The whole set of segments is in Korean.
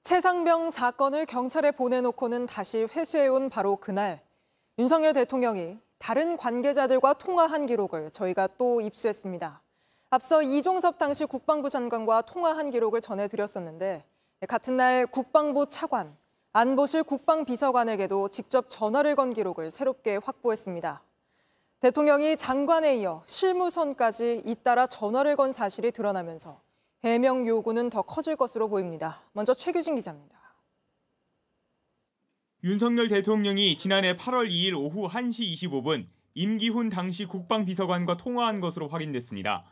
최상병 사건을 경찰에 보내놓고는 다시 회수해온 바로 그날, 윤석열 대통령이 다른 관계자들과 통화한 기록을 저희가 또 입수했습니다. 앞서 이종섭 당시 국방부 장관과 통화한 기록을 전해드렸었는데 같은 날 국방부 차관, 안보실 국방비서관에게도 직접 전화를 건 기록을 새롭게 확보했습니다. 대통령이 장관에 이어 실무선까지 잇따라 전화를 건 사실이 드러나면서 해명 요구는 더 커질 것으로 보입니다. 먼저 최규진 기자입니다. 윤석열 대통령이 지난해 8월 2일 오후 1시 25분 임기훈 당시 국방비서관과 통화한 것으로 확인됐습니다.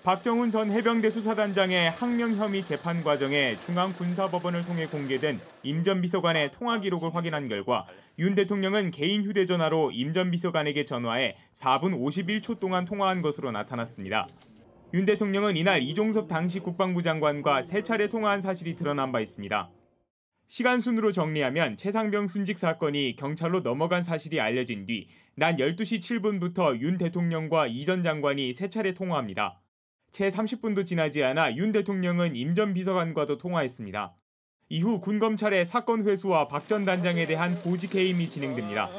박정훈 전 해병대 수사단장의 항명 혐의 재판 과정에 중앙군사법원을 통해 공개된 임 전 비서관의 통화 기록을 확인한 결과 윤 대통령은 개인 휴대전화로 임 전 비서관에게 전화해 4분 51초 동안 통화한 것으로 나타났습니다. 윤 대통령은 이날 이종섭 당시 국방부 장관과 3차례 통화한 사실이 드러난 바 있습니다. 시간 순으로 정리하면 최상병 순직 사건이 경찰로 넘어간 사실이 알려진 뒤 낮 12시 7분부터 윤 대통령과 이 전 장관이 3차례 통화합니다. 채 30분도 지나지 않아 윤 대통령은 임 전 비서관과도 통화했습니다. 이후 군검찰의 사건 회수와 박 전 단장에 대한 보직 해임이 진행됩니다.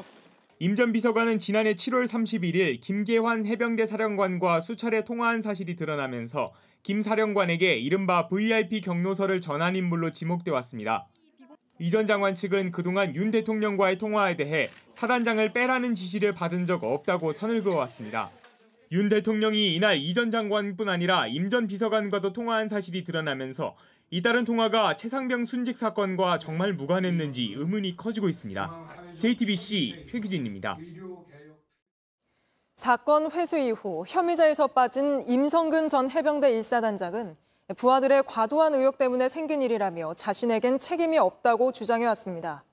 임 전 비서관은 지난해 7월 31일 김계환 해병대 사령관과 수차례 통화한 사실이 드러나면서 김 사령관에게 이른바 VIP 경로서를 전한 인물로 지목돼 왔습니다. 이 전 장관 측은 그동안 윤 대통령과의 통화에 대해 사단장을 빼라는 지시를 받은 적 없다고 선을 그어왔습니다. 윤 대통령이 이날 이 전 장관뿐 아니라 임 전 비서관과도 통화한 사실이 드러나면서 이따른 통화가 최상병 순직 사건과 정말 무관했는지 의문이 커지고 있습니다. JTBC 최규진입니다. 사건 회수 이후 혐의자에서 빠진 임성근 전 해병대 1사단장은 부하들의 과도한 의혹 때문에 생긴 일이라며 자신에겐 책임이 없다고 주장해왔습니다.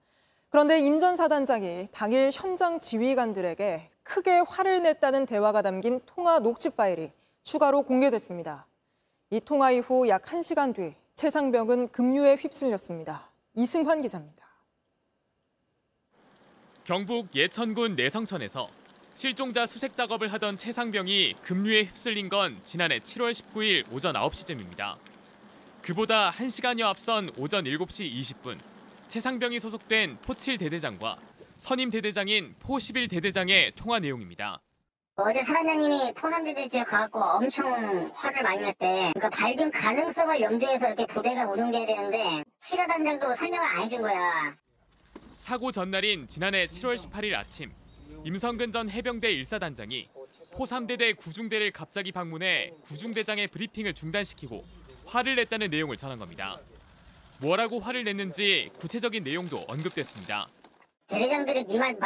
그런데 임 전 사단장이 당일 현장 지휘관들에게 크게 화를 냈다는 대화가 담긴 통화 녹취 파일이 추가로 공개됐습니다. 이 통화 이후 약 1시간 뒤 최상병은 급류에 휩쓸렸습니다. 이승환 기자입니다. 경북 예천군 내성천에서 실종자 수색 작업을 하던 최상병이 급류에 휩쓸린 건 지난해 7월 19일 오전 9시쯤입니다. 그보다 1시간여 앞선 오전 7시 20분, 최상병이 소속된 포7 대대장과 선임 대대장인 포11 대대장의 통화 내용입니다. 어제 사단장님이 포3대대 지역 가갖고 엄청 화를 많이 냈대. 그러니까 발견 가능성을 염두해서 이렇게 부대가 운영돼야 되는데 7화 단장도 설명을 안 해준 거야. 사고 전날인 지난해 7월 18일 아침, 임성근 전 해병대 1사단장이 포3대대 구중대를 갑자기 방문해 구중대장의 브리핑을 중단시키고 화를 냈다는 내용을 전한 겁니다. 뭐라고 화를 냈는지 구체적인 내용도 언급됐습니다. 대대장들이 네 말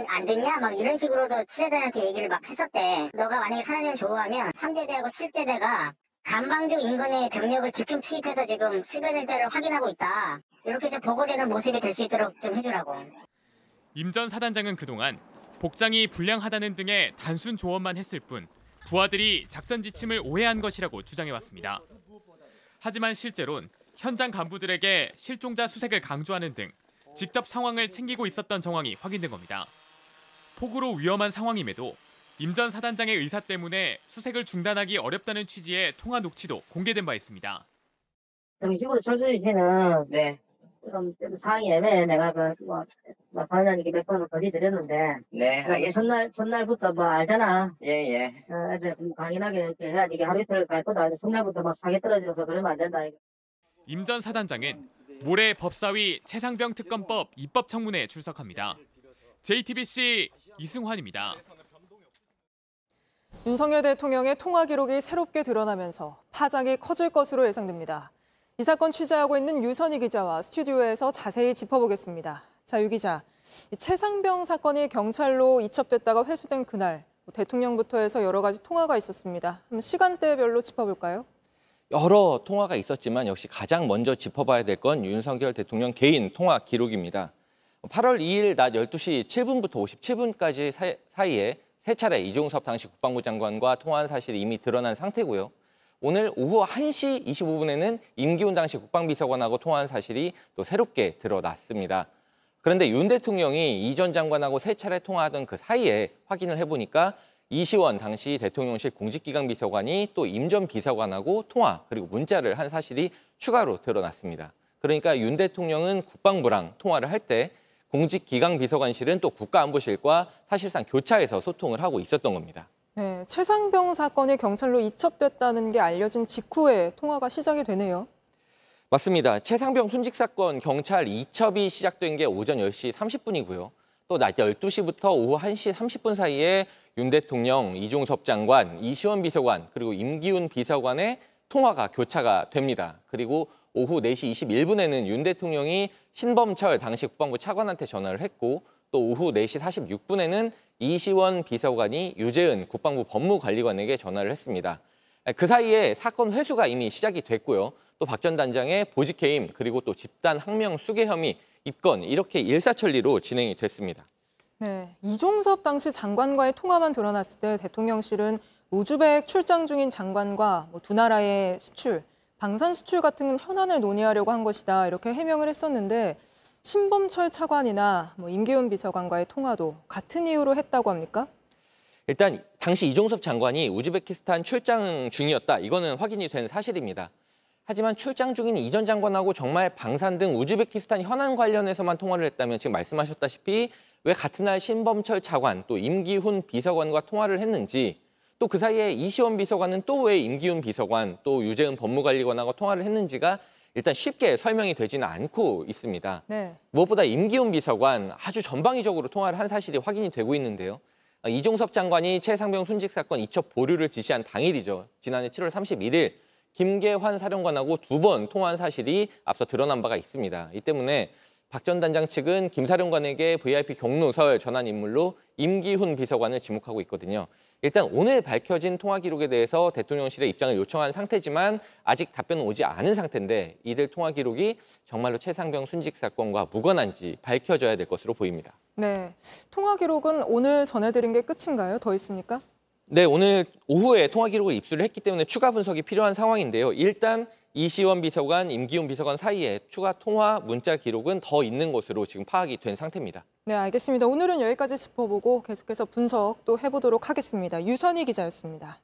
안 듣냐? 막 이런 식으로도 7대대한테 얘기를 막 했었대. 너가 만약에 사단장을 좋아하면 3대대하고 7대대가 간방주 인근의 병력을 집중 투입해서 지금 수변 일대를 확인하고 있다. 이렇게 좀 보고되는 모습이 될 수 있도록 좀 해주라고. 임 전 사단장은 그동안 복장이 불량하다는 등의 단순 조언만 했을 뿐 부하들이 작전 지침을 오해한 것이라고 주장해왔습니다. 하지만 실제론 현장 간부들에게 실종자 수색을 강조하는 등 직접 상황을 챙기고 있었던 정황이 확인된 겁니다. 폭우로 위험한 상황임에도 임 전 사단장의 의사 때문에 수색을 중단하기 어렵다는 취지의 통화 녹취도 공개된 바 있습니다. 정식으로 철수희 씨는 네. 좀 상황이 애매해. 내가 사장님께 몇 번을 거리드렸는데. 네, 알겠습니다. 전날부터 알잖아. 예. 강인하게 이렇게 해야지. 이게 하루 이틀 갈 거다. 전날부터 사기 떨어져서 그러면 안 된다. 임 전 사단장은 모레 법사위 최상병 특검법 입법청문회에 출석합니다. JTBC 이승환입니다. 윤석열 대통령의 통화 기록이 새롭게 드러나면서 파장이 커질 것으로 예상됩니다. 이 사건 취재하고 있는 유선희 기자와 스튜디오에서 자세히 짚어보겠습니다. 자, 유 기자, 최상병 사건이 경찰로 이첩됐다가 회수된 그날 대통령부터 해서 여러 가지 통화가 있었습니다. 한번 시간대별로 짚어볼까요? 여러 통화가 있었지만 역시 가장 먼저 짚어봐야 될 건 윤석열 대통령 개인 통화 기록입니다. 8월 2일 낮 12시 7분부터 57분까지 사이에 3차례 이종섭 당시 국방부 장관과 통화한 사실이 이미 드러난 상태고요. 오늘 오후 1시 25분에는 임기훈 당시 국방비서관하고 통화한 사실이 또 새롭게 드러났습니다. 그런데 윤 대통령이 이 전 장관하고 3차례 통화하던 그 사이에 확인을 해보니까 이시원 당시 대통령실 공직기강 비서관이 또 임 전 비서관하고 통화 그리고 문자를 한 사실이 추가로 드러났습니다. 그러니까 윤 대통령은 국방부랑 통화를 할 때 공직기강비서관실은 또 국가안보실과 사실상 교차해서 소통을 하고 있었던 겁니다. 네, 최상병 사건이 경찰로 이첩됐다는 게 알려진 직후에 통화가 시작이 되네요. 맞습니다. 최상병 순직 사건 경찰 이첩이 시작된 게 오전 10시 30분이고요. 또 낮 12시부터 오후 1시 30분 사이에 윤 대통령, 이종섭 장관, 이시원 비서관, 그리고 임기훈 비서관의 통화가 교차가 됩니다. 그리고 오후 4시 21분에는 윤 대통령이 신범철 당시 국방부 차관한테 전화를 했고 또 오후 4시 46분에는 이시원 비서관이 유재은 국방부 법무관리관에게 전화를 했습니다. 그 사이에 사건 회수가 이미 시작이 됐고요. 또 박 전 단장의 보직해임 그리고 또 집단 항명 수괴 혐의 입건 이렇게 일사천리로 진행이 됐습니다. 네, 이종섭 당시 장관과의 통화만 드러났을 때 대통령실은 우즈벡 출장 중인 장관과 두 나라의 수출, 방산 수출 같은 현안을 논의하려고 한 것이다 이렇게 해명을 했었는데 신범철 차관이나 임기훈 비서관과의 통화도 같은 이유로 했다고 합니까? 일단 당시 이종섭 장관이 우즈베키스탄 출장 중이었다. 이거는 확인이 된 사실입니다. 하지만 출장 중인 이 전 장관하고 정말 방산 등 우즈베키스탄 현안 관련해서만 통화를 했다면 지금 말씀하셨다시피 왜 같은 날 신범철 차관 또 임기훈 비서관과 통화를 했는지 또 그 사이에 이시원 비서관은 또 왜 임기훈 비서관 또 유재은 법무관리관하고 통화를 했는지가 일단 쉽게 설명이 되지는 않고 있습니다. 네. 무엇보다 임기훈 비서관 아주 전방위적으로 통화를 한 사실이 확인이 되고 있는데요. 이종섭 장관이 최상병 순직 사건 이첩 보류를 지시한 당일이죠. 지난해 7월 31일 김계환 사령관하고 2번 통화한 사실이 앞서 드러난 바가 있습니다. 이 때문에 박 전 단장 측은 김 사령관에게 VIP 경로설 전환 인물로 임기훈 비서관을 지목하고 있거든요. 일단 오늘 밝혀진 통화 기록에 대해서 대통령실에 입장을 요청한 상태지만 아직 답변은 오지 않은 상태인데 이들 통화 기록이 정말로 최상병 순직 사건과 무관한지 밝혀져야 될 것으로 보입니다. 네, 통화 기록은 오늘 전해드린 게 끝인가요? 더 있습니까? 네, 오늘 오후에 통화 기록을 입수를 했기 때문에 추가 분석이 필요한 상황인데요. 일단 이시원 비서관, 임기훈 비서관 사이에 추가 통화 문자 기록은 더 있는 것으로 지금 파악이 된 상태입니다. 네, 알겠습니다. 오늘은 여기까지 짚어보고 계속해서 분석 또 해보도록 하겠습니다. 유선희 기자였습니다.